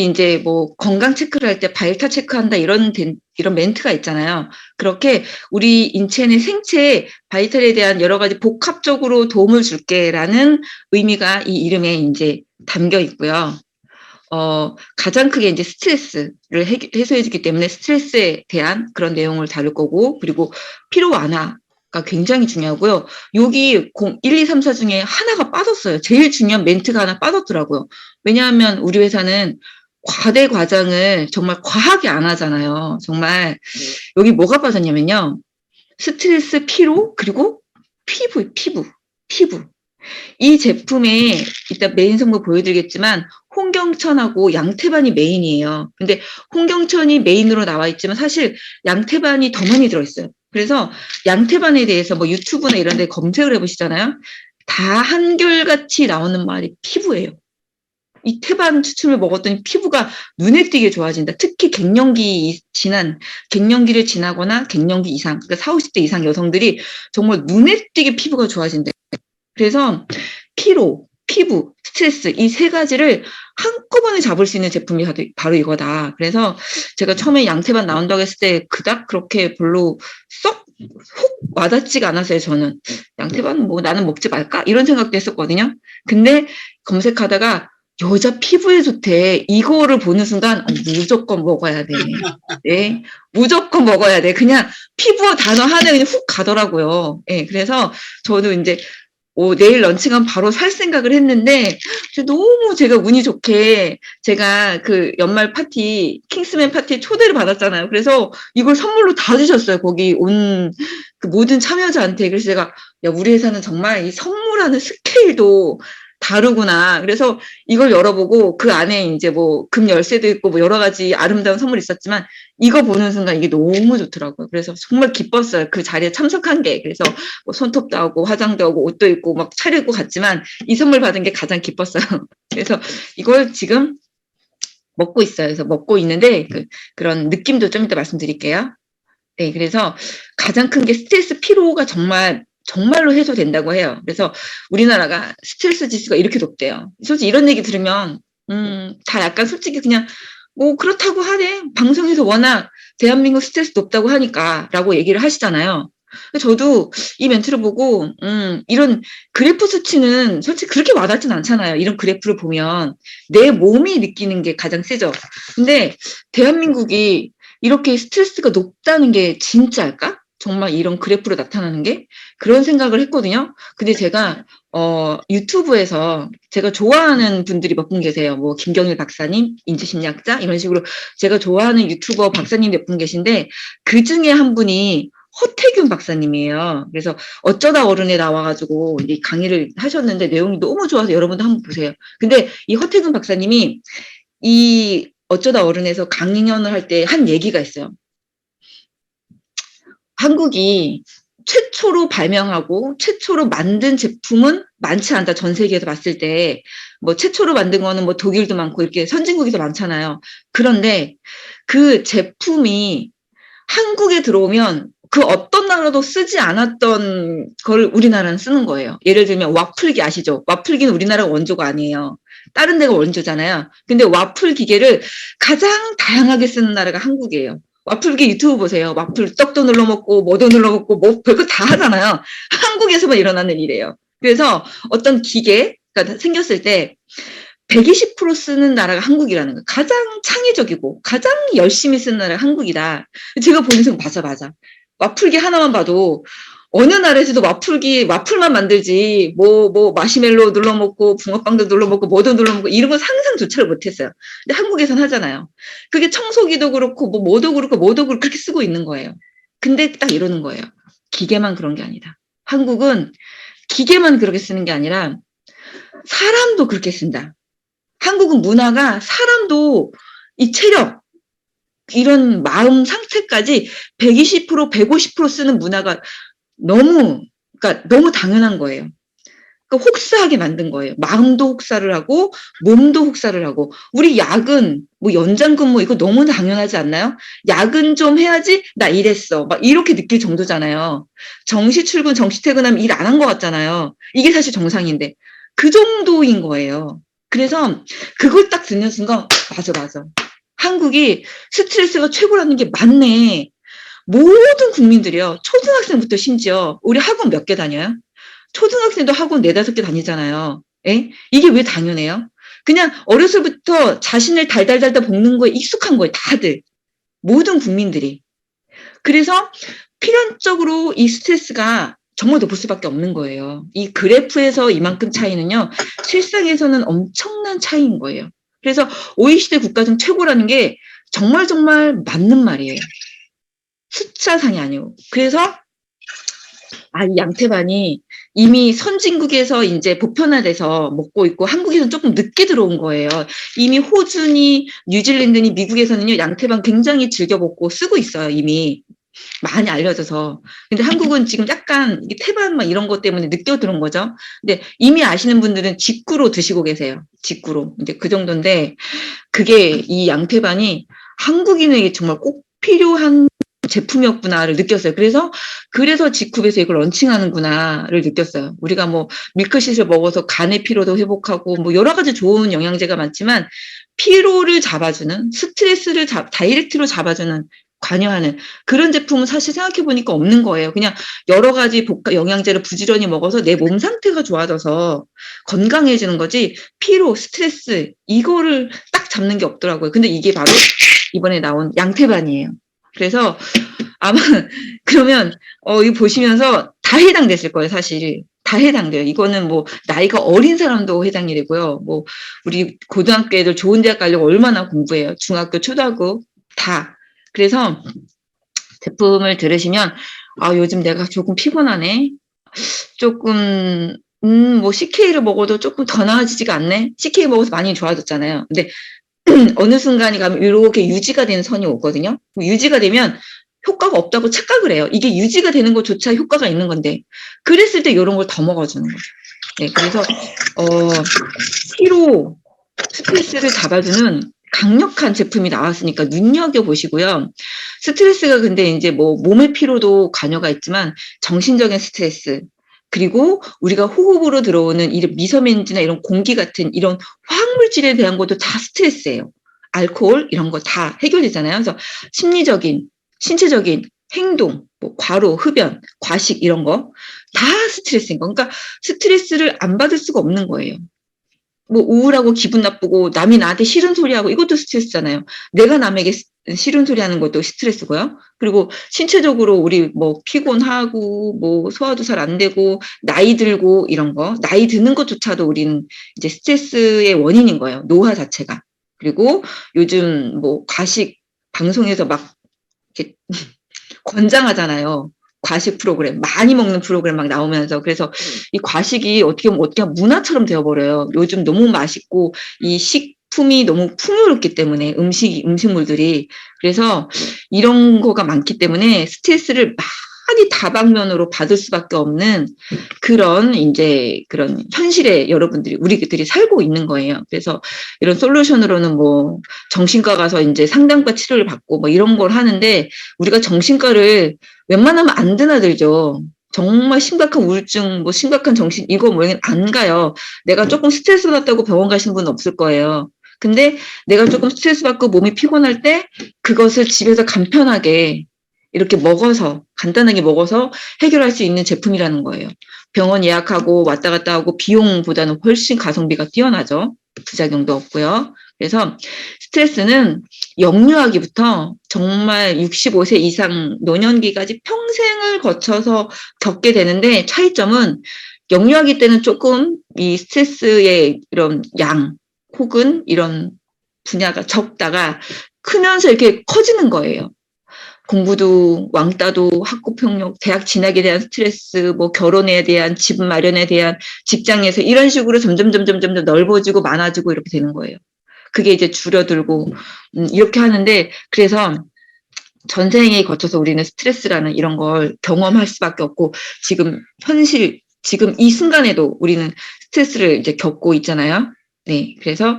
이제 뭐 건강 체크를 할 때 바이탈 체크한다 이런 멘트가 있잖아요. 그렇게 우리 인체 내 생체 바이탈에 대한 여러 가지 복합적으로 도움을 줄게라는 의미가 이 이름에 이제 담겨 있고요. 가장 크게 이제 스트레스를 해소해 주기 때문에 스트레스에 대한 그런 내용을 다룰 거고, 그리고 피로 완화가 굉장히 중요하고요. 여기 1, 2, 3, 4 중에 하나가 빠졌어요. 제일 중요한 멘트가 하나 빠졌더라고요. 왜냐하면 우리 회사는 과대 과장을 정말 과하게 안 하잖아요. 정말 여기 뭐가 빠졌냐면요. 스트레스, 피로, 그리고 피부. 이 제품에 이따 메인 성분 보여드리겠지만 홍경천하고 양태반이 메인이에요. 근데 홍경천이 메인으로 나와 있지만 사실 양태반이 더 많이 들어있어요. 그래서 양태반에 대해서 뭐 유튜브나 이런 데 검색을 해보시잖아요. 다 한결같이 나오는 말이 피부예요. 이 태반 추출을 먹었더니 피부가 눈에 띄게 좋아진다. 특히 갱년기를 지나거나 갱년기 이상, 그러니까 40, 50대 이상 여성들이 정말 눈에 띄게 피부가 좋아진대. 그래서 피로, 피부, 스트레스 이 세 가지를 한꺼번에 잡을 수 있는 제품이 바로 이거다. 그래서 제가 처음에 양태반 나온다고 했을 때 그닥 그렇게 별로 쏙 훅 와닿지가 않았어요. 저는 양태반 뭐 나는 먹지 말까 이런 생각도 했었거든요. 근데 검색하다가 여자 피부에 좋대 이거를 보는 순간 무조건 먹어야 돼. 네, 무조건 먹어야 돼. 그냥 피부 단어 하나에 그냥 훅 가더라고요. 예, 그래서 저도 이제 내일 런칭하면 바로 살 생각을 했는데 너무 제가 운이 좋게 제가 그 연말 파티 킹스맨 파티에 초대를 받았잖아요. 그래서 이걸 선물로 다 주셨어요. 거기 온 그 모든 참여자한테. 그래서 제가 야 우리 회사는 정말 이 선물하는 스케일도 다르구나. 그래서 이걸 열어보고 그 안에 이제 뭐 금 열쇠도 있고 뭐 여러 가지 아름다운 선물이 있었지만 이거 보는 순간 이게 너무 좋더라고요. 그래서 정말 기뻤어요. 그 자리에 참석한 게. 그래서 뭐 손톱도 하고 화장도 하고 옷도 입고 막 차리고 갔지만 이 선물 받은 게 가장 기뻤어요. 그래서 이걸 지금 먹고 있어요. 그래서 먹고 있는데 그런 느낌도 좀 이따 말씀드릴게요. 네, 그래서 가장 큰 게 스트레스 피로가 정말로 해소된다고 해요. 그래서 우리나라가 스트레스 지수가 이렇게 높대요. 솔직히 이런 얘기 들으면 다 약간 솔직히 그냥 뭐 그렇다고 하네. 방송에서 워낙 대한민국 스트레스 높다고 하니까 라고 얘기를 하시잖아요. 저도 이 멘트를 보고 이런 그래프 수치는 솔직히 그렇게 와닿진 않잖아요. 이런 그래프를 보면 내 몸이 느끼는 게 가장 세죠. 근데 대한민국이 이렇게 스트레스가 높다는 게 진짜일까? 정말 이런 그래프로 나타나는 게? 그런 생각을 했거든요. 근데 제가 유튜브에서 제가 좋아하는 분들이 몇 분 계세요. 뭐 김경일 박사님, 인지심리학자 이런 식으로 제가 좋아하는 유튜버 박사님 몇 분 계신데 그 중에 한 분이 허태균 박사님이에요. 그래서 어쩌다 어른에 나와가지고 이 강의를 하셨는데 내용이 너무 좋아서 여러분도 한번 보세요. 근데 이 허태균 박사님이 이 어쩌다 어른에서 강연을 할 때 한 얘기가 있어요. 한국이 최초로 발명하고 최초로 만든 제품은 많지 않다. 전 세계에서 봤을 때. 뭐 최초로 만든 거는 뭐 독일도 많고 이렇게 선진국에서 많잖아요. 그런데 그 제품이 한국에 들어오면 그 어떤 나라도 쓰지 않았던 걸 우리나라는 쓰는 거예요. 예를 들면 와플기 아시죠? 와플기는 우리나라가 원조가 아니에요. 다른 데가 원조잖아요. 근데 와플 기계를 가장 다양하게 쓰는 나라가 한국이에요. 와플기 유튜브 보세요. 와플 떡도 눌러 먹고 뭐도 눌러 먹고 뭐 별거 다 하잖아요. 한국에서만 일어나는 일이에요. 그래서 어떤 기계가 생겼을 때 120% 쓰는 나라가 한국이라는 거. 가장 창의적이고 가장 열심히 쓰는 나라가 한국이다. 제가 보는 순간 맞아. 와플기 하나만 봐도 어느 나라에서도 와플만 만들지 뭐 마시멜로 눌러 먹고 붕어빵도 눌러 먹고 뭐도 눌러 먹고 이런 거 상상조차를 못했어요. 근데 한국에선 하잖아요. 그게 청소기도 그렇고 뭐도 그렇고 그렇게 쓰고 있는 거예요. 근데 딱 이러는 거예요. 기계만 그런 게 아니다. 한국은 기계만 그렇게 쓰는 게 아니라 사람도 그렇게 쓴다. 한국은 문화가 사람도 이 체력, 이런 마음 상태까지 120%, 150% 쓰는 문화가 그러니까 너무 당연한 거예요. 그러니까 혹사하게 만든 거예요. 마음도 혹사를 하고 몸도 혹사를 하고. 우리 야근, 뭐 연장 근무 이거 너무 당연하지 않나요? 야근 좀 해야지 나 일했어. 막 이렇게 느낄 정도잖아요. 정시 출근, 정시 퇴근하면 일 안 한 것 같잖아요. 이게 사실 정상인데 그 정도인 거예요. 그래서 그걸 딱 듣는 순간 맞아. 한국이 스트레스가 최고라는 게 맞네. 모든 국민들이요. 초등학생부터 심지어 우리 학원 몇 개 다녀요? 초등학생도 학원 4-5개 다니잖아요. 예? 이게 왜 당연해요? 그냥 어렸을부터 자신을 달달달달 볶는 거에 익숙한 거예요. 다들. 모든 국민들이. 그래서 필연적으로 이 스트레스가 정말 높을 수밖에 없는 거예요. 이 그래프에서 이만큼 차이는요. 실상에서는 엄청난 차이인 거예요. 그래서 OECD 국가 중 최고라는 게 정말 맞는 말이에요. 숫자상이 아니고. 그래서 이 양태반이 이미 선진국에서 이제 보편화돼서 먹고 있고 한국에서는 조금 늦게 들어온 거예요. 이미 호주니 뉴질랜드니 미국에서는요 양태반 굉장히 즐겨 먹고 쓰고 있어요. 이미 많이 알려져서. 근데 한국은 지금 약간 태반 막 이런 것 때문에 늦게 들어온 거죠. 근데 이미 아시는 분들은 직구로 드시고 계세요. 직구로. 이제 그 정도인데 그게 이 양태반이 한국인에게 정말 꼭 필요한 제품이었구나를 느꼈어요. 그래서 직후에서 이걸 런칭하는구나를 느꼈어요. 우리가 뭐 밀크시슬 먹어서 간의 피로도 회복하고 뭐 여러 가지 좋은 영양제가 많지만 피로를 잡아주는 스트레스를 다이렉트로 잡아주는 관여하는 그런 제품은 사실 생각해 보니까 없는 거예요. 그냥 여러 가지 영양제를 부지런히 먹어서 내 몸 상태가 좋아져서 건강해지는 거지 피로, 스트레스 이거를 딱 잡는 게 없더라고요. 근데 이게 바로 이번에 나온 양태반이에요. 그래서 아마 그러면 이거 보시면서 다 해당됐을 거예요, 사실. 다 해당돼요. 이거는 뭐 나이가 어린 사람도 해당이 되고요. 뭐 우리 고등학교 애들 좋은 대학 가려고 얼마나 공부해요. 중학교, 초등학교 다. 그래서 제품을 들으시면 요즘 내가 조금 피곤하네. 조금 뭐 CK를 먹어도 조금 더 나아지지가 않네. CK 먹어서 많이 좋아졌잖아요. 근데 어느 순간이 가면 이렇게 유지가 되는 선이 오거든요. 유지가 되면 효과가 없다고 착각을 해요. 이게 유지가 되는 것조차 효과가 있는 건데 그랬을 때 이런 걸 더 먹어주는 거죠. 네, 그래서 피로, 스트레스를 잡아주는 강력한 제품이 나왔으니까 눈여겨보시고요. 스트레스가 근데 이제 뭐 몸의 피로도 관여가 있지만 정신적인 스트레스 그리고 우리가 호흡으로 들어오는 이런 미세먼지나 이런 공기 같은 이런 화학물질에 대한 것도 다 스트레스예요. 알코올 이런 거 다 해결되잖아요. 그래서 심리적인, 신체적인 행동, 뭐 과로, 흡연, 과식 이런 거 다 스트레스인 거. 그러니까 스트레스를 안 받을 수가 없는 거예요. 뭐 우울하고 기분 나쁘고 남이 나한테 싫은 소리 하고 이것도 스트레스잖아요. 내가 남에게 싫은 소리 하는 것도 스트레스고요. 그리고 신체적으로 우리 뭐 피곤하고 뭐 소화도 잘 안 되고 나이 들고 이런 거 나이 드는 것조차도 우리는 이제 스트레스의 원인인 거예요. 노화 자체가. 그리고 요즘 뭐 과식 방송에서 막 이렇게 권장하잖아요. 과식 프로그램, 많이 먹는 프로그램 막 나오면서. 그래서 이 과식이 어떻게 보면 문화처럼 되어버려요. 요즘 너무 맛있고, 이 식품이 너무 풍요롭기 때문에, 음식물들이. 그래서 이런 거가 많기 때문에 스트레스를 많이 다방면으로 받을 수밖에 없는 그런 현실에 여러분들이, 우리들이 살고 있는 거예요. 그래서 이런 솔루션으로는 뭐 정신과 가서 이제 상담과 치료를 받고 뭐 이런 걸 하는데 우리가 정신과를 웬만하면 안 드나들죠. 정말 심각한 우울증, 뭐 심각한 정신, 이거 모양은 안 가요. 내가 조금 스트레스 받았다고 병원 가신 분은 없을 거예요. 근데 내가 조금 스트레스 받고 몸이 피곤할 때 그것을 집에서 간편하게 이렇게 간단하게 먹어서 해결할 수 있는 제품이라는 거예요. 병원 예약하고 왔다 갔다 하고 비용보다는 훨씬 가성비가 뛰어나죠. 부작용도 없고요. 그래서 스트레스는 영유아기부터 정말 65세 이상 노년기까지 평생을 거쳐서 겪게 되는데 차이점은 영유아기 때는 조금 이 스트레스의 이런 양 혹은 이런 분야가 적다가 크면서 이렇게 커지는 거예요. 공부도 왕따도 학교폭력, 대학 진학에 대한 스트레스, 뭐 결혼에 대한 집 마련에 대한 직장에서 이런 식으로 점점 넓어지고 많아지고 이렇게 되는 거예요. 그게 이제 줄어들고 이렇게 하는데 그래서 전생에 거쳐서 우리는 스트레스라는 이런 걸 경험할 수밖에 없고 지금 이 순간에도 우리는 스트레스를 이제 겪고 있잖아요. 네, 그래서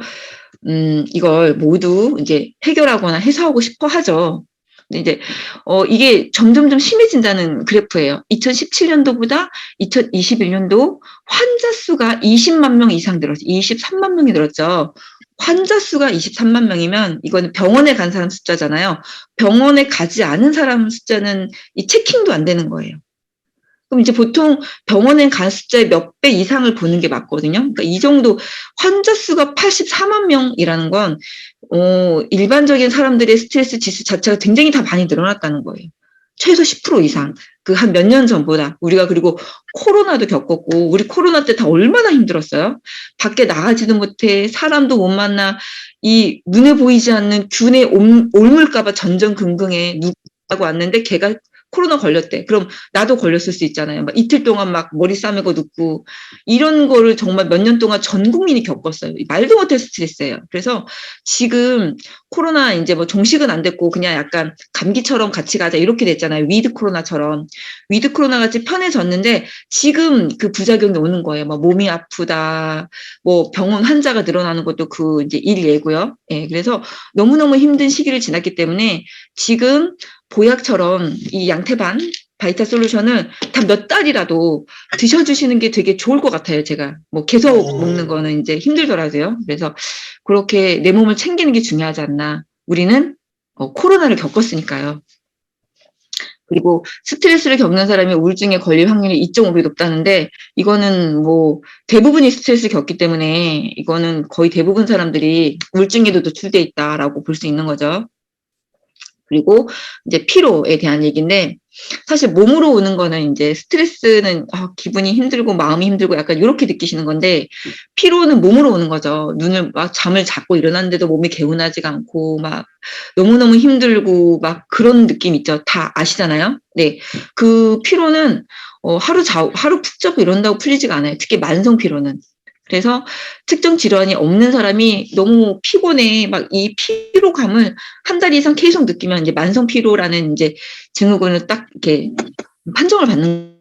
이걸 모두 이제 해결하거나 해소하고 싶어 하죠. 이제 이게 점점점 심해진다는 그래프예요. 2017년도보다 2021년도 환자 수가 20만 명 이상 늘었죠. 23만 명이 늘었죠. 환자 수가 23만 명이면 이거는 병원에 간 사람 숫자잖아요. 병원에 가지 않은 사람 숫자는 이 체킹도 안 되는 거예요. 그럼 이제 보통 병원에 간 숫자의 몇 배 이상을 보는 게 맞거든요. 그러니까 이 정도 환자 수가 84만 명이라는 건 일반적인 사람들의 스트레스 지수 자체가 굉장히 다 많이 늘어났다는 거예요. 최소 10% 이상. 그 한 몇 년 전보다. 우리가 그리고 코로나도 겪었고, 우리 코로나 때 다 얼마나 힘들었어요? 밖에 나가지도 못해, 사람도 못 만나, 이 눈에 보이지 않는 균에 옮을까봐 전전긍긍해. 누구라고 왔는데 걔가 코로나 걸렸대. 그럼 나도 걸렸을 수 있잖아요. 막 이틀 동안 막 머리 싸매고 눕고 이런 거를 정말 몇 년 동안 전 국민이 겪었어요. 말도 못할 스트레스예요. 그래서 지금 코로나 이제 뭐 종식은 안 됐고 그냥 약간 감기처럼 같이 가자 이렇게 됐잖아요. 위드 코로나처럼. 위드 코로나 같이 편해졌는데 지금 그 부작용이 오는 거예요. 뭐 몸이 아프다, 뭐 병원 환자가 늘어나는 것도 그 이제 일예고요. 예, 그래서 너무너무 힘든 시기를 지났기 때문에 지금 보약처럼 이 양태반 바이타 솔루션을 단 몇 달이라도 드셔주시는 게 되게 좋을 것 같아요. 제가 뭐 계속 먹는 거는 이제 힘들더라고요. 그래서 그렇게 내 몸을 챙기는 게 중요하지 않나. 우리는 코로나를 겪었으니까요. 그리고 스트레스를 겪는 사람이 우울증에 걸릴 확률이 2.5배 높다는데 이거는 뭐 대부분이 스트레스를 겪기 때문에 이거는 거의 대부분 사람들이 우울증에도 노출돼 있다라고 볼 수 있는 거죠. 그리고 이제 피로에 대한 얘기인데 사실 몸으로 오는 거는 이제 스트레스는 기분이 힘들고 마음이 힘들고 약간 이렇게 느끼시는 건데 피로는 몸으로 오는 거죠. 눈을 막 잠을 자고 일어났는데도 몸이 개운하지가 않고 막 너무너무 힘들고 막 그런 느낌 있죠. 다 아시잖아요. 네, 그 피로는 하루 푹 자고 이런다고 풀리지가 않아요. 특히 만성 피로는. 그래서 특정 질환이 없는 사람이 너무 피곤해 막 이 피로감을 한 달 이상 계속 느끼면 이제 만성 피로라는 이제 증후군을 딱 이렇게 판정을 받는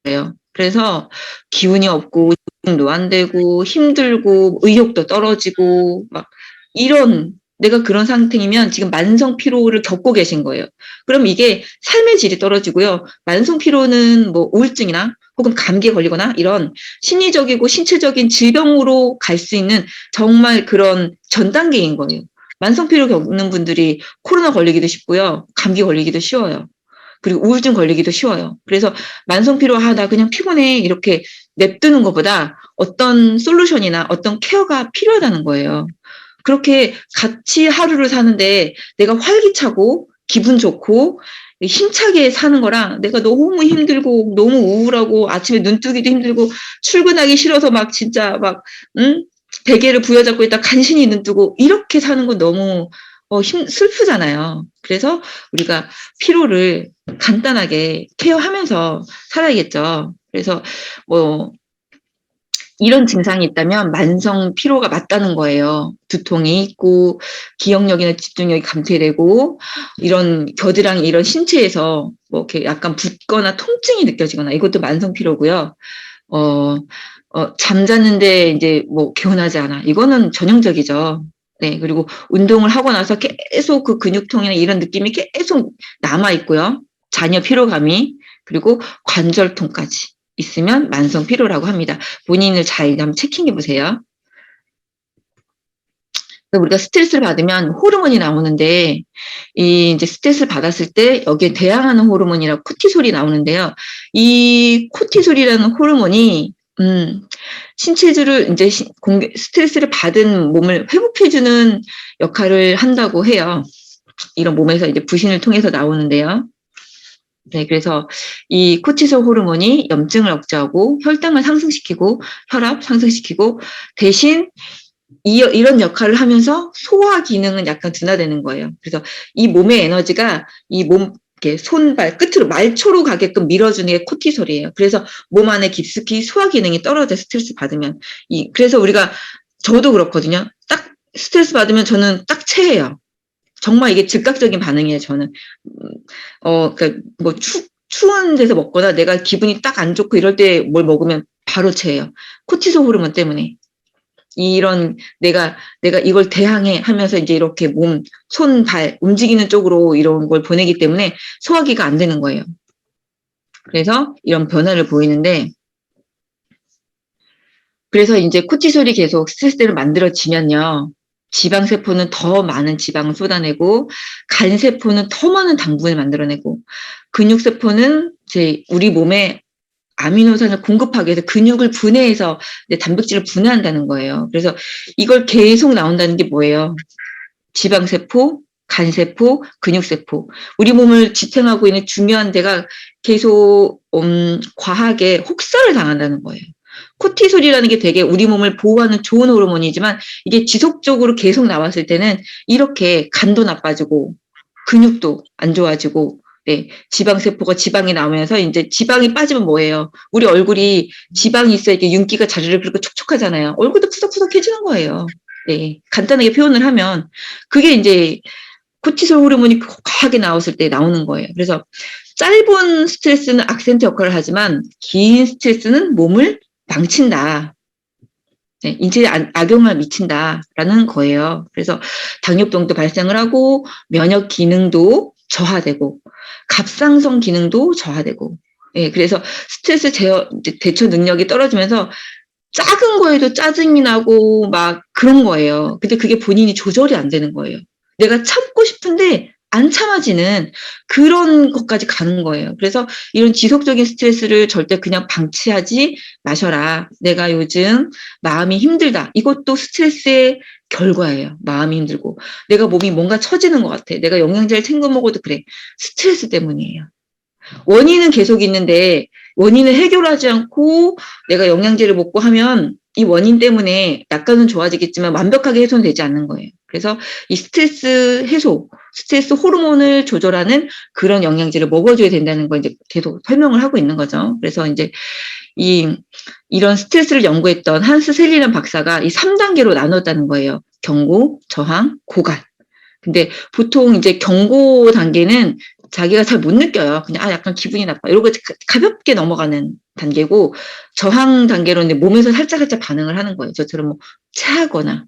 거예요. 그래서 기운이 없고 집중도 안 되고 힘들고 의욕도 떨어지고 막 이런 내가 그런 상태이면 지금 만성 피로를 겪고 계신 거예요. 그럼 이게 삶의 질이 떨어지고요. 만성 피로는 뭐 우울증이나 혹은 감기에 걸리거나 이런 심리적이고 신체적인 질병으로 갈 수 있는 정말 그런 전 단계인 거예요. 만성 피로 겪는 분들이 코로나 걸리기도 쉽고요. 감기 걸리기도 쉬워요. 그리고 우울증 걸리기도 쉬워요. 그래서 만성 피로 나 그냥 피곤해 이렇게 냅두는 것보다 어떤 솔루션이나 어떤 케어가 필요하다는 거예요. 그렇게 같이 하루를 사는데 내가 활기차고 기분 좋고 힘차게 사는 거랑 내가 너무 힘들고 너무 우울하고 아침에 눈 뜨기도 힘들고 출근하기 싫어서 막 진짜 막 베개를 부여잡고 있다 간신히 눈 뜨고 이렇게 사는 건 너무 슬프잖아요. 그래서 우리가 피로를 간단하게 케어하면서 살아야겠죠. 그래서 뭐 이런 증상이 있다면 만성 피로가 맞다는 거예요. 두통이 있고 기억력이나 집중력이 감퇴되고 이런 겨드랑이 이런 신체에서 뭐 이렇게 약간 붓거나 통증이 느껴지거나 이것도 만성 피로고요. 잠자는데 이제 뭐 개운하지 않아. 이거는 전형적이죠. 네, 그리고 운동을 하고 나서 계속 그 근육통이나 이런 느낌이 계속 남아 있고요. 잔여 피로감이 그리고 관절통까지 있으면 만성 피로라고 합니다. 본인을 잘 한번 체킹해 보세요. 우리가 스트레스를 받으면 호르몬이 나오는데 이 이제 스트레스를 받았을 때 여기에 대항하는 호르몬이라고 코티솔이 나오는데요. 이 코티솔이라는 호르몬이 신체주를 이제 스트레스를 받은 몸을 회복해주는 역할을 한다고 해요. 이런 몸에서 이제 부신을 통해서 나오는데요. 네, 그래서 이 코티솔 호르몬이 염증을 억제하고 혈당을 상승시키고 혈압 상승시키고 대신 이런 역할을 하면서 소화 기능은 약간 둔화되는 거예요. 그래서 이 몸의 에너지가 이 몸 이렇게 손발 끝으로 말초로 가게끔 밀어주는 게 코티솔이에요. 그래서 몸 안에 깊숙이 소화 기능이 떨어져 스트레스 받으면 그래서 우리가 저도 그렇거든요. 딱 스트레스 받으면 저는 딱 체해요. 정말 이게 즉각적인 반응이에요. 저는 그러니까 뭐 추운 데서 먹거나 내가 기분이 딱 안 좋고 이럴 때 뭘 먹으면 바로 체해요. 코티솔 호르몬 때문에. 이런 내가 이걸 대항해 하면서 이제 이렇게 몸, 손, 발 움직이는 쪽으로 이런 걸 보내기 때문에 소화기가 안 되는 거예요. 그래서 이런 변화를 보이는데, 그래서 이제 코티솔이 계속 스트레스를 만들어지면요. 지방세포는 더 많은 지방을 쏟아내고, 간세포는 더 많은 당분을 만들어내고, 근육세포는 이제 우리 몸에 아미노산을 공급하기 위해서 근육을 분해해서 단백질을 분해한다는 거예요. 그래서 이걸 계속 나온다는 게 뭐예요? 지방세포, 간세포, 근육세포. 우리 몸을 지탱하고 있는 중요한 데가 계속 과하게 혹사를 당한다는 거예요. 코티솔이라는 게 되게 우리 몸을 보호하는 좋은 호르몬이지만 이게 지속적으로 계속 나왔을 때는 이렇게 간도 나빠지고 근육도 안 좋아지고 네, 지방세포가 지방이 나오면서 이제 지방이 빠지면 뭐예요? 우리 얼굴이 지방이 있어야 이렇게 윤기가 자르르 그렇고 촉촉하잖아요. 얼굴도 푸석푸석해지는 거예요. 네, 간단하게 표현을 하면 그게 이제 코티솔 호르몬이 과하게 나왔을 때 나오는 거예요. 그래서 짧은 스트레스는 악센트 역할을 하지만 긴 스트레스는 몸을 망친다. 네, 인체에 악영향을 미친다라는 거예요. 그래서 당뇨병도 발생을 하고 면역 기능도 저하되고 갑상선 기능도 저하되고 예, 그래서 스트레스 대처 능력이 떨어지면서 작은 거에도 짜증이 나고 막 그런 거예요. 근데 그게 본인이 조절이 안 되는 거예요. 내가 참고 싶은데 안 참아지는 그런 것까지 가는 거예요. 그래서 이런 지속적인 스트레스를 절대 그냥 방치하지 마셔라. 내가 요즘 마음이 힘들다. 이것도 스트레스의 결과예요. 마음이 힘들고. 내가 몸이 뭔가 처지는 것 같아. 내가 영양제를 챙겨 먹어도 그래. 스트레스 때문이에요. 원인은 계속 있는데 원인을 해결하지 않고 내가 영양제를 먹고 하면 이 원인 때문에 약간은 좋아지겠지만 완벽하게 해소는 되지 않는 거예요. 그래서 이 스트레스 해소, 스트레스 호르몬을 조절하는 그런 영양제를 먹어줘야 된다는 걸 이제 계속 설명을 하고 있는 거죠. 그래서 이제 이런 스트레스를 연구했던 한스 셀리란 박사가 이 3단계로 나눴다는 거예요. 경고, 저항, 고갈. 근데 보통 이제 경고 단계는 자기가 잘 못 느껴요. 그냥 약간 기분이 나빠. 이러고 가볍게 넘어가는 단계고 저항 단계로는 몸에서 살짝 반응을 하는 거예요. 저처럼 뭐 체하거나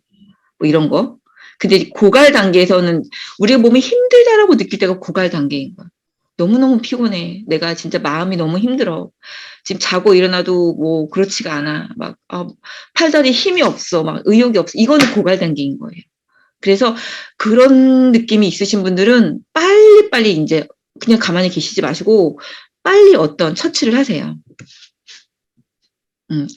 뭐 이런 거. 근데 고갈 단계에서는 우리 몸이 힘들다라고 느낄 때가 고갈 단계인 거야. 너무너무 피곤해. 내가 진짜 마음이 너무 힘들어. 지금 자고 일어나도 뭐 그렇지가 않아. 막 팔다리 힘이 없어. 막 의욕이 없어. 이거는 고갈 단계인 거예요. 그래서 그런 느낌이 있으신 분들은 빨리빨리 이제 그냥 가만히 계시지 마시고 빨리 어떤 처치를 하세요.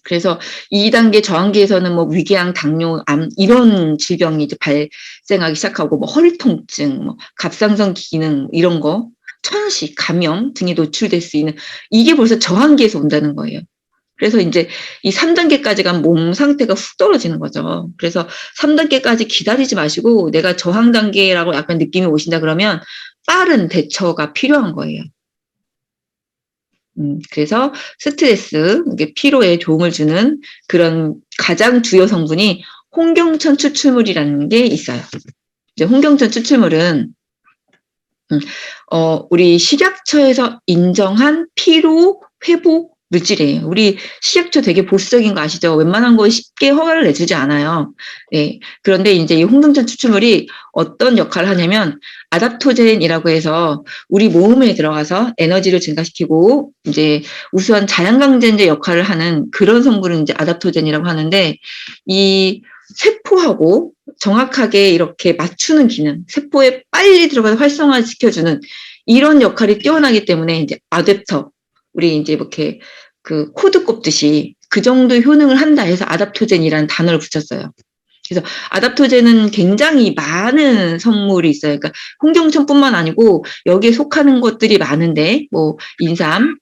그래서 2단계 저항기에서는 뭐 위궤양, 당뇨, 암 이런 질병이 이제 발생하기 시작하고 뭐 허리 통증, 뭐 갑상선 기능 이런 거, 천식, 감염 등에 노출될 수 있는 이게 벌써 저항기에서 온다는 거예요. 그래서 이제 이 3단계까지 간 몸 상태가 훅 떨어지는 거죠. 그래서 3단계까지 기다리지 마시고 내가 저항 단계라고 약간 느낌이 오신다 그러면 빠른 대처가 필요한 거예요. 그래서 스트레스, 피로에 도움을 주는 그런 가장 주요 성분이 홍경천 추출물이라는 게 있어요. 이제 홍경천 추출물은 우리 식약처에서 인정한 피로 회복 물질이에요. 우리 식약처 되게 보수적인 거 아시죠? 웬만한 거 쉽게 허가를 내주지 않아요. 네. 그런데 이제 이 홍경천 추출물이 어떤 역할을 하냐면 아답토젠이라고 해서 우리 몸에 들어가서 에너지를 증가시키고 이제 우수한 자양강장제 역할을 하는 그런 성분을 이제 아답토젠이라고 하는데 이 세포하고 정확하게 이렇게 맞추는 기능, 세포에 빨리 들어가서 활성화시켜주는 이런 역할이 뛰어나기 때문에 이제 아댑터, 우리 이제 이렇게 그 코드 꼽듯이 그 정도 효능을 한다 해서 아답토젠이라는 단어를 붙였어요. 그래서 아답토젠은 굉장히 많은 성물이 있어요. 그러니까 홍경천뿐만 아니고 여기에 속하는 것들이 많은데 뭐 인삼,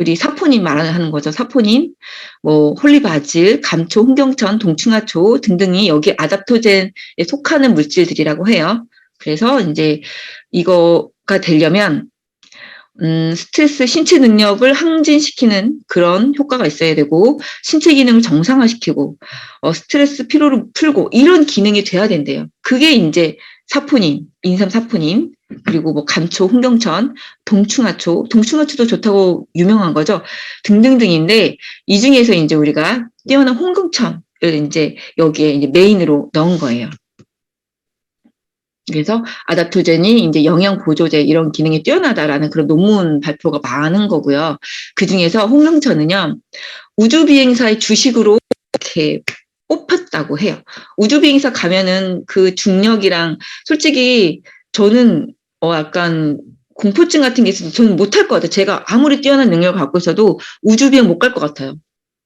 우리 사포닌 말하는 거죠. 사포닌, 뭐 홀리바질, 감초, 홍경천, 동충하초 등등이 여기 아답토젠에 속하는 물질들이라고 해요. 그래서 이제 이거가 되려면 스트레스 신체 능력을 항진시키는 그런 효과가 있어야 되고 신체 기능을 정상화시키고 스트레스 피로를 풀고 이런 기능이 돼야 된대요. 그게 이제 사포닌, 인삼 사포닌 그리고 뭐 감초, 홍경천, 동충하초도 좋다고 유명한 거죠. 등등등인데 이 중에서 이제 우리가 뛰어난 홍경천 이제 여기에 이제 메인으로 넣은 거예요. 그래서 아답토젠이 이제 영양 보조제 이런 기능이 뛰어나다라는 그런 논문 발표가 많은 거고요. 그 중에서 홍룡천은요, 우주비행사의 주식으로 이렇게 뽑혔다고 해요. 우주비행사 가면은 그 중력이랑 솔직히 저는 약간 공포증 같은 게 있어서 저는 못할 것 같아요. 제가 아무리 뛰어난 능력을 갖고 있어도 우주비행 못 갈 것 같아요.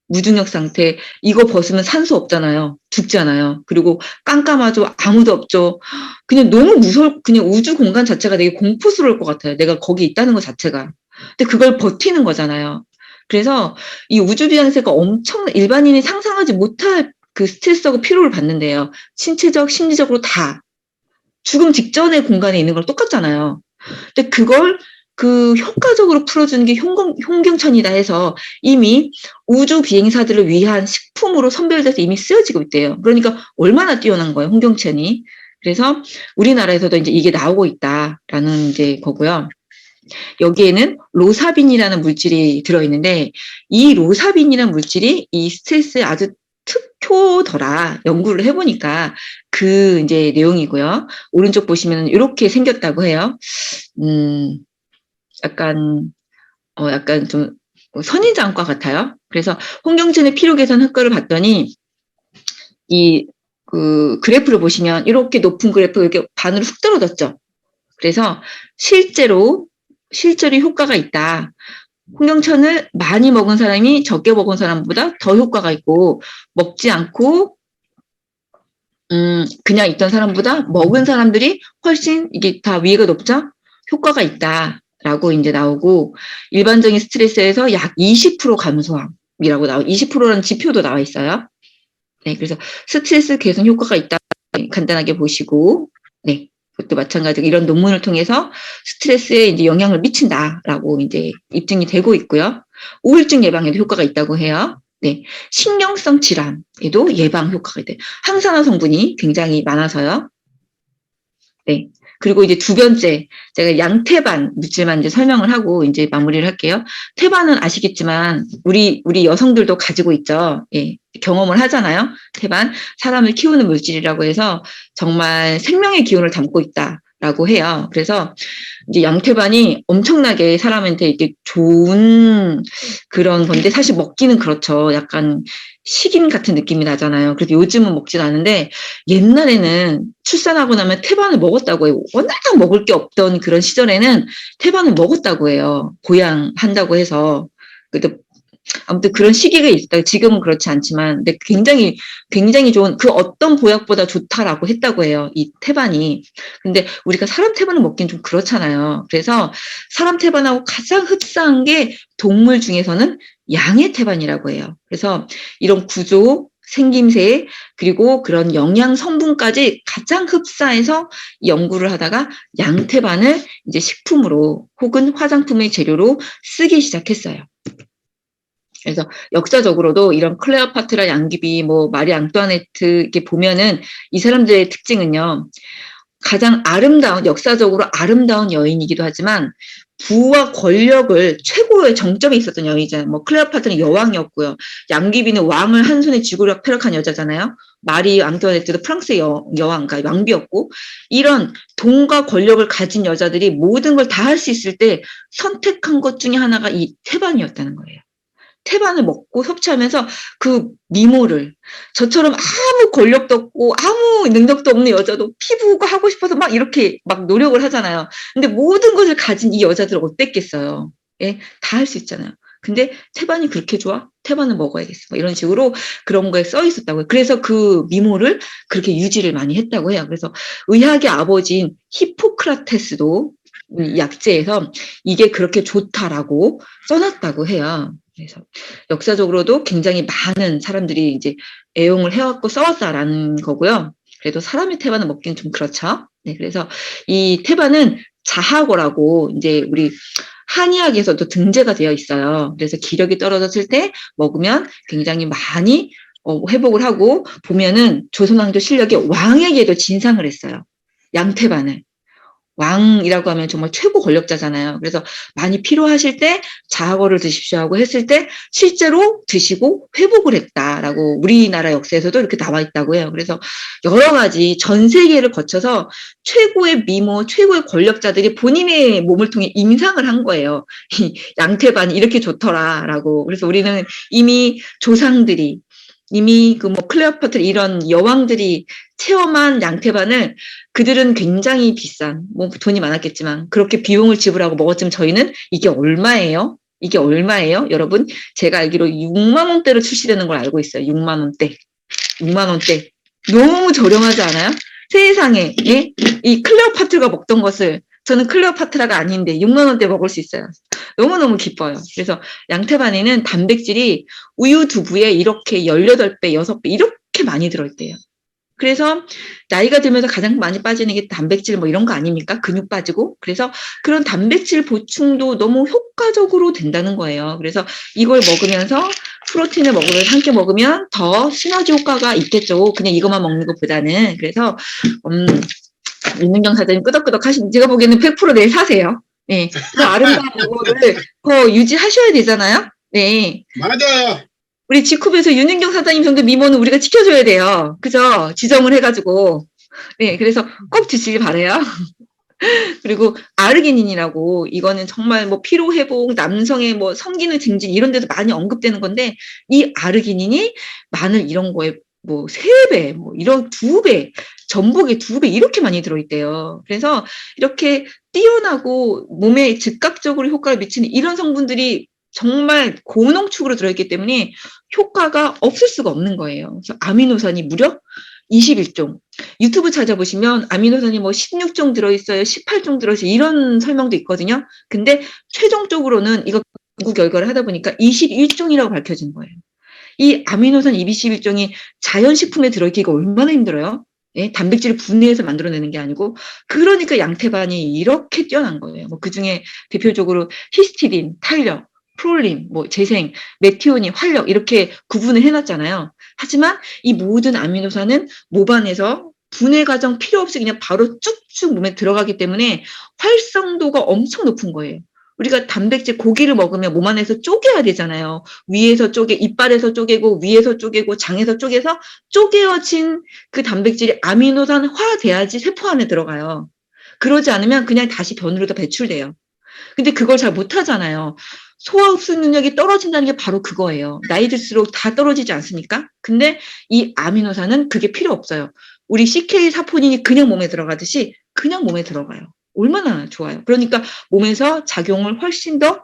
무중력 상태, 이거 벗으면 산소 없잖아요. 죽잖아요. 그리고 깜깜하죠. 아무도 없죠. 그냥 너무 그냥 우주 공간 자체가 되게 공포스러울 것 같아요. 내가 거기 있다는 것 자체가. 근데 그걸 버티는 거잖아요. 그래서 이 우주 비행사가 일반인이 상상하지 못할 그 스트레스하고 피로를 받는데요. 신체적, 심리적으로 다. 죽음 직전의 공간에 있는 걸 똑같잖아요. 근데 그걸 효과적으로 풀어주는 게 홍경천이다 해서 이미 우주 비행사들을 위한 식품으로 선별돼서 이미 쓰여지고 있대요. 그러니까 얼마나 뛰어난 거예요, 홍경천이. 그래서 우리나라에서도 이제 이게 나오고 있다라는 이제 거고요. 여기에는 로사빈이라는 물질이 들어있는데 이 로사빈이라는 물질이 이 스트레스에 아주 특효더라. 연구를 해보니까 그 이제 내용이고요. 오른쪽 보시면 이렇게 생겼다고 해요. 약간 좀 선인장과 같아요. 그래서 홍경천의 피로 개선 효과를 봤더니 그 그래프를 보시면 이렇게 높은 그래프가 이렇게 반으로 훅 떨어졌죠. 그래서 실제로 효과가 있다. 홍경천을 많이 먹은 사람이 적게 먹은 사람보다 더 효과가 있고 먹지 않고 그냥 있던 사람보다 먹은 사람들이 훨씬 이게 다 위가 높죠? 효과가 있다라고 이제 나오고 일반적인 스트레스에서 약 20% 감소함이라고 20%라는 지표도 나와 있어요. 네, 그래서 스트레스 개선 효과가 있다 간단하게 보시고 네. 그것도 마찬가지로 이런 논문을 통해서 스트레스에 이제 영향을 미친다라고 이제 입증이 되고 있고요. 우울증 예방에도 효과가 있다고 해요. 네. 신경성 질환에도 예방 효과가 있대요. 항산화 성분이 굉장히 많아서요. 네. 그리고 이제 두 번째, 제가 양태반 물질만 이제 설명을 하고 이제 마무리를 할게요. 태반은 아시겠지만, 우리 여성들도 가지고 있죠. 예. 경험을 하잖아요. 태반. 사람을 키우는 물질이라고 해서 정말 생명의 기운을 담고 있다라고 해요. 그래서 이제 양태반이 엄청나게 사람한테 이렇게 좋은 그런 건데, 사실 먹기는 그렇죠. 약간 식인 같은 느낌이 나잖아요. 그래서 요즘은 먹진 않는데, 옛날에는 출산하고 나면 태반을 먹었다고 해요. 워낙 먹을 게 없던 그런 시절에는 태반을 먹었다고 해요. 보양한다고 해서. 그래도 아무튼 그런 시기가 있다. 지금은 그렇지 않지만, 근데 굉장히 좋은 그 어떤 보약보다 좋다라고 했다고 해요. 이 태반이. 근데 우리가 사람 태반을 먹긴 좀 그렇잖아요. 그래서 사람 태반하고 가장 흡사한 게 동물 중에서는 양의 태반이라고 해요. 그래서 이런 구조, 생김새, 그리고 그런 영양 성분까지 가장 흡사해서 연구를 하다가 양태반을 이제 식품으로 혹은 화장품의 재료로 쓰기 시작했어요. 그래서 역사적으로도 이런 클레오파트라 양귀비, 뭐 마리 앙뚜아네트 이렇게 보면은 이 사람들의 특징은요. 가장 역사적으로 아름다운 여인이기도 하지만 부와 권력을 최고의 정점에 있었던 여인이잖아요. 뭐 클레오파트라는 여왕이었고요. 양귀비는 왕을 한 손에 쥐고 펴락한 여자잖아요. 마리 앙뚜아네트도 프랑스의 여왕, 그러니까 왕비였고 이런 돈과 권력을 가진 여자들이 모든 걸 다 할 수 있을 때 선택한 것 중에 하나가 이 태반이었다는 거예요. 태반을 먹고 섭취하면서 그 미모를 저처럼 아무 권력도 없고 아무 능력도 없는 여자도 피부가 하고 싶어서 막 이렇게 막 노력을 하잖아요. 근데 모든 것을 가진 이 여자들 어땠겠어요? 예, 다 할 수 있잖아요. 근데 태반이 그렇게 좋아? 태반을 먹어야겠어. 막 이런 식으로 그런 거에 써 있었다고요. 그래서 그 미모를 그렇게 유지를 많이 했다고 해요. 그래서 의학의 아버지인 히포크라테스도 약재에서 이게 그렇게 좋다라고 써놨다고 해요. 그래서 역사적으로도 굉장히 많은 사람들이 이제 애용을 해왔고 써왔다라는 거고요. 그래도 사람의 태반을 먹기는 좀 그렇죠. 네, 그래서 이 태반은 자하고라고 이제 우리 한의학에서도 등재가 되어 있어요. 그래서 기력이 떨어졌을 때 먹으면 굉장히 많이 회복을 하고 보면은 조선왕조 실력이 왕에게도 진상을 했어요. 양태반을. 왕이라고 하면 정말 최고 권력자잖아요. 그래서 많이 필요하실 때 자하거를 드십시오 하고 했을 때 실제로 드시고 회복을 했다라고 우리나라 역사에서도 이렇게 나와 있다고 해요. 그래서 여러 가지 전 세계를 거쳐서 최고의 미모, 최고의 권력자들이 본인의 몸을 통해 임상을 한 거예요. 이 양태반이 이렇게 좋더라라고. 그래서 우리는 이미 조상들이 이미 그 뭐 클레오파트라 이런 여왕들이 체험한 양태반을 그들은 굉장히 비싼, 뭐 돈이 많았겠지만 그렇게 비용을 지불하고 먹었지만 저희는 이게 얼마예요? 이게 얼마예요? 여러분, 제가 알기로 6만 원대로 출시되는 걸 알고 있어요. 6만 원대. 6만 원대. 너무 저렴하지 않아요? 세상에, 예? 이 클레오파트라가 먹던 것을 저는 클레오파트라가 아닌데 6만 원대 먹을 수 있어요. 너무너무 기뻐요. 그래서 양태반에는 단백질이 우유 두부에 이렇게 18배, 6배 이렇게 많이 들어있대요. 그래서 나이가 들면서 가장 많이 빠지는 게 단백질 뭐 이런 거 아닙니까? 근육 빠지고. 그래서 그런 단백질 보충도 너무 효과적으로 된다는 거예요. 그래서 이걸 먹으면서 프로틴을 먹으면서 함께 먹으면 더 시너지 효과가 있겠죠. 그냥 이것만 먹는 것보다는. 그래서 윤은경 사장님 끄덕끄덕 하시는, 제가 보기에는 100% 내일 사세요. 네. 그 아름다운 이거를 더 유지하셔야 되잖아요. 네. 맞아요. 우리 지쿠브에서 윤은경 사장님 정도 미모는 우리가 지켜줘야 돼요. 그죠? 지정을 해가지고. 네. 그래서 꼭 드시길 바래요. 그리고 아르기닌이라고, 이거는 정말 뭐 피로회복, 남성의 뭐 성기능 증진 이런 데도 많이 언급되는 건데, 이 아르기닌이 마늘 이런 거에 뭐 3배, 뭐 이런 2배, 전복에 2배 이렇게 많이 들어있대요. 그래서 이렇게 뛰어나고 몸에 즉각적으로 효과를 미치는 이런 성분들이 정말 고농축으로 들어있기 때문에 효과가 없을 수가 없는 거예요. 그래서 아미노산이 무려 21종. 유튜브 찾아보시면 아미노산이 뭐 16종 들어있어요, 18종 들어있어요, 이런 설명도 있거든요. 근데 최종적으로는 이거 연구 결과를 하다 보니까 21종이라고 밝혀진 거예요. 이 아미노산 21종이 자연식품에 들어있기가 얼마나 힘들어요? 예? 단백질을 분해해서 만들어내는 게 아니고. 그러니까 양태반이 이렇게 뛰어난 거예요. 뭐 그중에 대표적으로 히스티딘, 탄력, 프롤린, 뭐 재생, 메티오닌, 활력 이렇게 구분을 해놨잖아요. 하지만 이 모든 아미노산은 모반에서 분해 과정 필요 없이 그냥 바로 쭉쭉 몸에 들어가기 때문에 활성도가 엄청 높은 거예요. 우리가 단백질, 고기를 먹으면 몸 안에서 쪼개야 되잖아요. 위에서 쪼개, 이빨에서 쪼개고, 위에서 쪼개고, 장에서 쪼개서 쪼개어진 그 단백질이 아미노산화돼야지 세포 안에 들어가요. 그러지 않으면 그냥 다시 변으로 다 배출돼요. 근데 그걸 잘 못하잖아요. 소화 흡수 능력이 떨어진다는 게 바로 그거예요. 나이 들수록 다 떨어지지 않습니까? 근데 이 아미노산은 그게 필요 없어요. 우리 CK 사포닌이 그냥 몸에 들어가듯이 그냥 몸에 들어가요. 얼마나 좋아요. 그러니까 몸에서 작용을 훨씬 더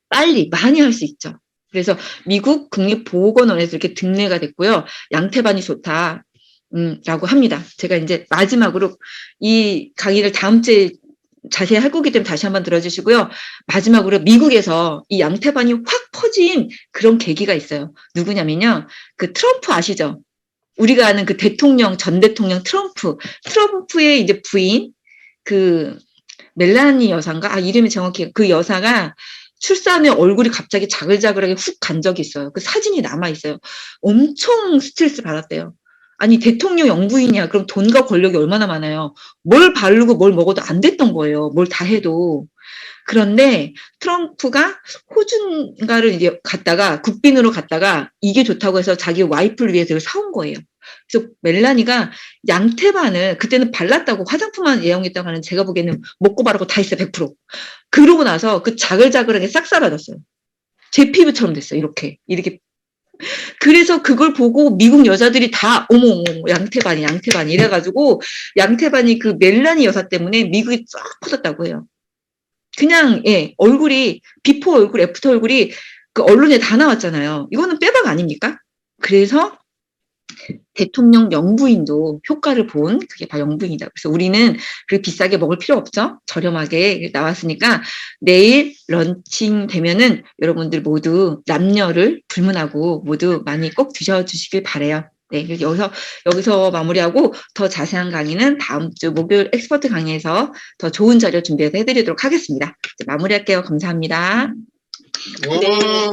빨리 많이 할 수 있죠. 그래서 미국 국립보건원에서 이렇게 등례가 됐고요. 양태반이 좋다. 라고 합니다. 제가 이제 마지막으로 이 강의를 다음 주에 자세히 할 거기 때문에 다시 한번 들어주시고요. 마지막으로 미국에서 이 양태반이 확 퍼진 그런 계기가 있어요. 누구냐면요. 그 트럼프 아시죠? 우리가 아는 그 대통령, 전 대통령 트럼프의 이제 부인, 그 멜라니 여사인가? 아, 이름이 정확히, 그 여사가 출산에 얼굴이 갑자기 자글자글하게 훅 간 적이 있어요. 그 사진이 남아있어요. 엄청 스트레스 받았대요. 아니, 대통령 영부인이야. 그럼 돈과 권력이 얼마나 많아요. 뭘 바르고 뭘 먹어도 안 됐던 거예요. 뭘 다 해도. 그런데 트럼프가 호주인가를 이제 갔다가, 국빈으로 갔다가 이게 좋다고 해서 자기 와이프를 위해서 이걸 사온 거예요. 그래서 멜라니가 양태반을 그때는 발랐다고, 화장품만 애용했다고 하는, 제가 보기에는 먹고 바르고 다 했어요. 100%. 그러고 나서 그 자글자글하게 싹 사라졌어요. 제 피부처럼 됐어요. 이렇게. 그래서 그걸 보고 미국 여자들이 다 어머 양태반이 이래가지고 양태반이 그 멜라니 여사 때문에 미국이 쫙 퍼졌다고 해요. 그냥 얼굴이 비포 얼굴, 애프터 얼굴이 그 언론에 다 나왔잖아요. 이거는 빼박 아닙니까? 그래서 대통령 영부인도 효과를 본, 그게 바로 영부인이다. 그래서 우리는 그렇게 비싸게 먹을 필요 없죠. 저렴하게 나왔으니까 내일 런칭 되면은 여러분들 모두 남녀를 불문하고 모두 많이 꼭 드셔주시길 바래요. 네, 여기서 마무리하고 더 자세한 강의는 다음 주 목요일 엑스퍼트 강의에서 더 좋은 자료 준비해서 해드리도록 하겠습니다. 이제 마무리할게요. 감사합니다. 네.